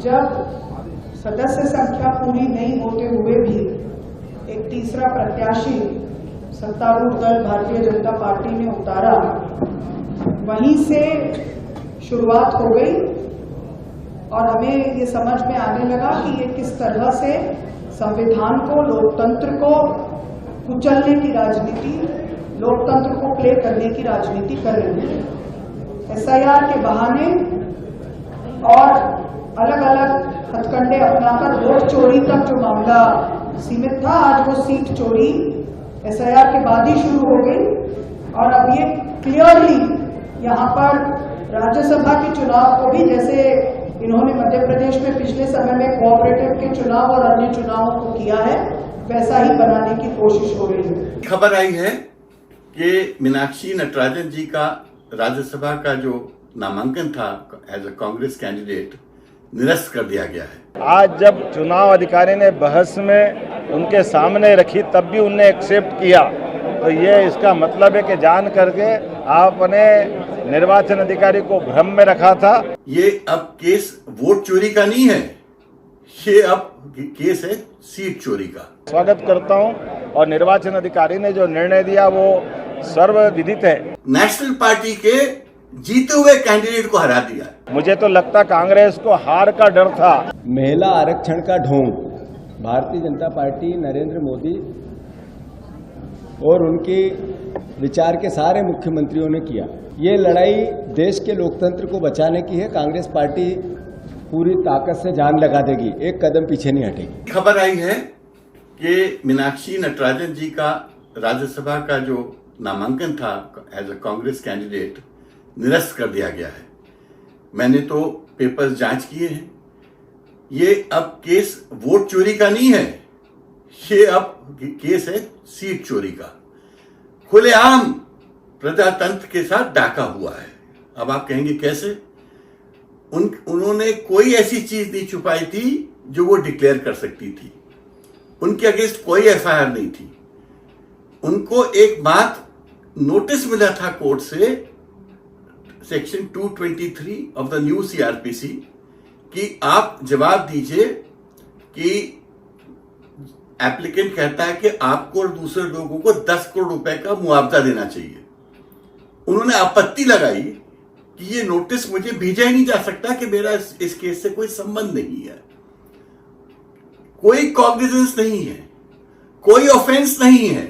जब सदस्य संख्या पूरी नहीं होते हुए भी एक तीसरा प्रत्याशी सत्तारूढ़ दल भारतीय जनता पार्टी ने उतारा, वहीं से शुरुआत हो गई और हमें ये समझ में आने लगा कि ये किस तरह से संविधान को, लोकतंत्र को कुचलने की राजनीति, लोकतंत्र को प्ले करने की राजनीति कर रही है। एसआईआर के बहाने और अलग अलग हथकंडे अपनाकर वोट चोरी तक जो मामला सीमित था, आज वो सीट चोरी एसआईआर के बाद ही शुरू हो गई। और अब ये क्लियरली यहाँ पर राज्यसभा के चुनाव को भी, जैसे इन्होंने मध्य प्रदेश में पिछले समय में कोऑपरेटिव के चुनाव और अन्य चुनावों को किया है, वैसा ही बनाने की कोशिश हो रही है। खबर आई है कि मीनाक्षी नटराजन जी का राज्यसभा का जो नामांकन था एज अ कांग्रेस कैंडिडेट निरस्त कर दिया गया है। आज जब चुनाव अधिकारी ने बहस में उनके सामने रखी तब भी उनने एक्सेप्ट किया, तो ये इसका मतलब है कि जान करके आपने निर्वाचन अधिकारी को भ्रम में रखा था। ये अब केस वोट चोरी का नहीं है, ये अब केस है सीट चोरी का। स्वागत करता हूं और निर्वाचन अधिकारी ने जो निर्णय दिया वो सर्वविदित है। नेशनल पार्टी के जीते हुए कैंडिडेट को हरा दिया। मुझे तो लगता कांग्रेस को हार का डर था। महिला आरक्षण का ढोंग भारतीय जनता पार्टी, नरेंद्र मोदी और उनके विचार के सारे मुख्यमंत्रियों ने किया। ये लड़ाई देश के लोकतंत्र को बचाने की है। कांग्रेस पार्टी पूरी ताकत से जान लगा देगी, एक कदम पीछे नहीं हटेगी। खबर आई है कि मीनाक्षी नटराजन जी का राज्यसभा का जो नामांकन था एज अ कांग्रेस कैंडिडेट निरस्त कर दिया गया है। मैंने तो पेपर्स जांच किए हैं। ये अब केस वोट चोरी का नहीं है, ये अब केस है सीट चोरी का। खुलेआम प्रजातंत्र के साथ डाका हुआ है। अब आप कहेंगे कैसे? उन्होंने कोई ऐसी चीज नहीं छुपाई थी जो वो डिक्लेयर कर सकती थी। उनके अगेंस्ट कोई एफआईआर नहीं थी। उनको एक बात नोटिस मिला था कोर्ट से, section 223 of the new CrPC, कि आप जवाब दीजिए कि एप्लीकेंट कहता है कि आपको और दूसरे लोगों को 10 करोड़ रुपए का मुआवजा देना चाहिए। उन्होंने आपत्ति लगाई कि ये नोटिस मुझे भेजा ही नहीं जा सकता कि मेरा इस केस से कोई संबंध नहीं है, कोई कॉग्निजेंस नहीं है, कोई ऑफेंस नहीं है।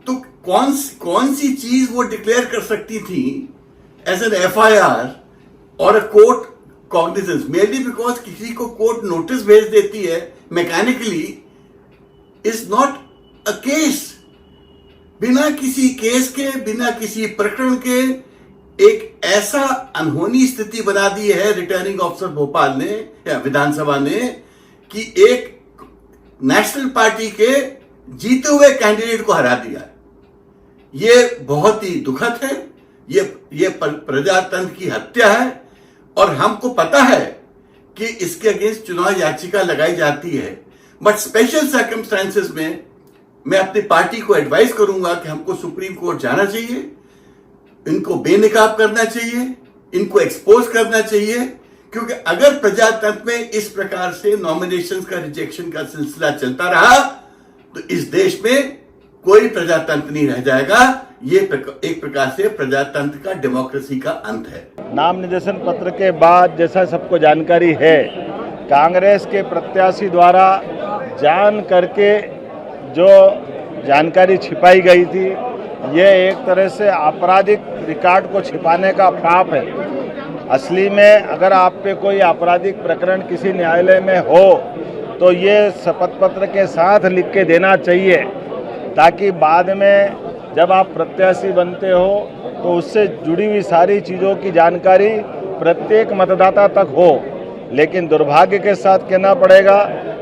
तो कौन सी चीज वो डिक्लेयर कर सकती थी एज एन एफआईआर और a court cognizance? Mainly because किसी को कोर्ट नोटिस भेज देती है mechanically is not a case. बिना किसी केस के, बिना किसी प्रकरण के एक ऐसा अनहोनी स्थिति बना दी है रिटर्निंग ऑफिसर भोपाल ने या विधानसभा ने कि एक नेशनल पार्टी के जीते हुए कैंडिडेट को हरा दिया। ये बहुत ही दुखद है। ये प्रजातंत्र की हत्या है और हमको पता है कि इसके अगेंस्ट चुनाव याचिका लगाई जाती है। बट स्पेशल सर्कमस्टांसेस में मैं अपनी पार्टी को एडवाइस करूंगा कि हमको सुप्रीम कोर्ट जाना चाहिए, इनको बेनकाब करना चाहिए, इनको एक्सपोज करना चाहिए, क्योंकि अगर प्रजातंत्र में इस प्रकार से नॉमिनेशंस का रिजेक्शन का सिलसिला चलता रहा तो इस देश में कोई प्रजातंत्र नहीं रह जाएगा। ये एक प्रकार से प्रजातंत्र का, डेमोक्रेसी का अंत है। नाम निर्देशन पत्र के बाद जैसा सबको जानकारी है, कांग्रेस के प्रत्याशी द्वारा जान करके जो जानकारी छिपाई गई थी, ये एक तरह से आपराधिक रिकॉर्ड को छिपाने का पाप है। असली में अगर आप पे कोई आपराधिक प्रकरण किसी न्यायालय में हो तो ये शपथ पत्र के साथ लिख के देना चाहिए, ताकि बाद में जब आप प्रत्याशी बनते हो तो उससे जुड़ी हुई सारी चीज़ों की जानकारी प्रत्येक मतदाता तक हो। लेकिन दुर्भाग्य के साथ कहना पड़ेगा,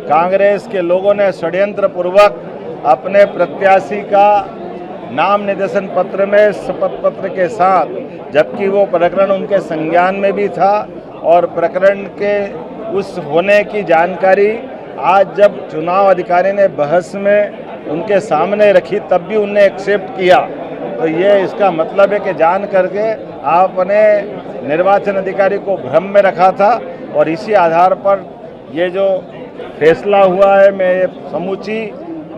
कांग्रेस के लोगों ने षड्यंत्र पूर्वक अपने प्रत्याशी का नाम निर्देशन पत्र में शपथ पत्र के साथ, जबकि वो प्रकरण उनके संज्ञान में भी था और प्रकरण के उस होने की जानकारी आज जब चुनाव अधिकारी ने बहस में उनके सामने रखी तब भी उनने एक्सेप्ट किया, तो ये इसका मतलब है कि जान करके आपने निर्वाचन अधिकारी को भ्रम में रखा था और इसी आधार पर ये जो फैसला हुआ है, मैं ये समूची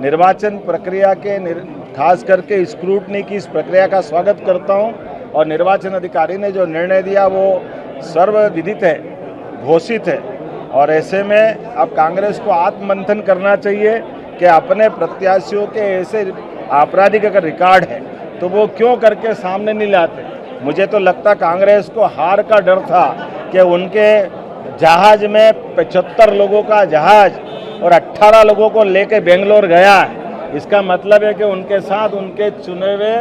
निर्वाचन प्रक्रिया के खास करके स्क्रूटनी की इस प्रक्रिया का स्वागत करता हूं। और निर्वाचन अधिकारी ने जो निर्णय दिया वो सर्वविदित है, घोषित है। और ऐसे में अब कांग्रेस को आत्ममंथन करना चाहिए कि अपने प्रत्याशियों के ऐसे आपराधिक अगर रिकॉर्ड है तो वो क्यों करके सामने नहीं लाते। मुझे तो लगता कांग्रेस को हार का डर था कि उनके जहाज में 75 लोगों का जहाज और 18 लोगों को लेके बेंगलोर गया है। इसका मतलब है कि उनके साथ उनके चुने हुए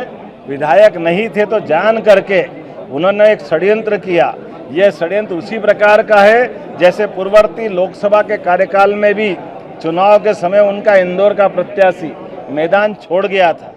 विधायक नहीं थे, तो जान करके उन्होंने एक षड्यंत्र किया। यह षड्यंत्र उसी प्रकार का है जैसे पूर्ववर्ती लोकसभा के कार्यकाल में भी चुनाव के समय उनका इंदौर का प्रत्याशी मैदान छोड़ गया था।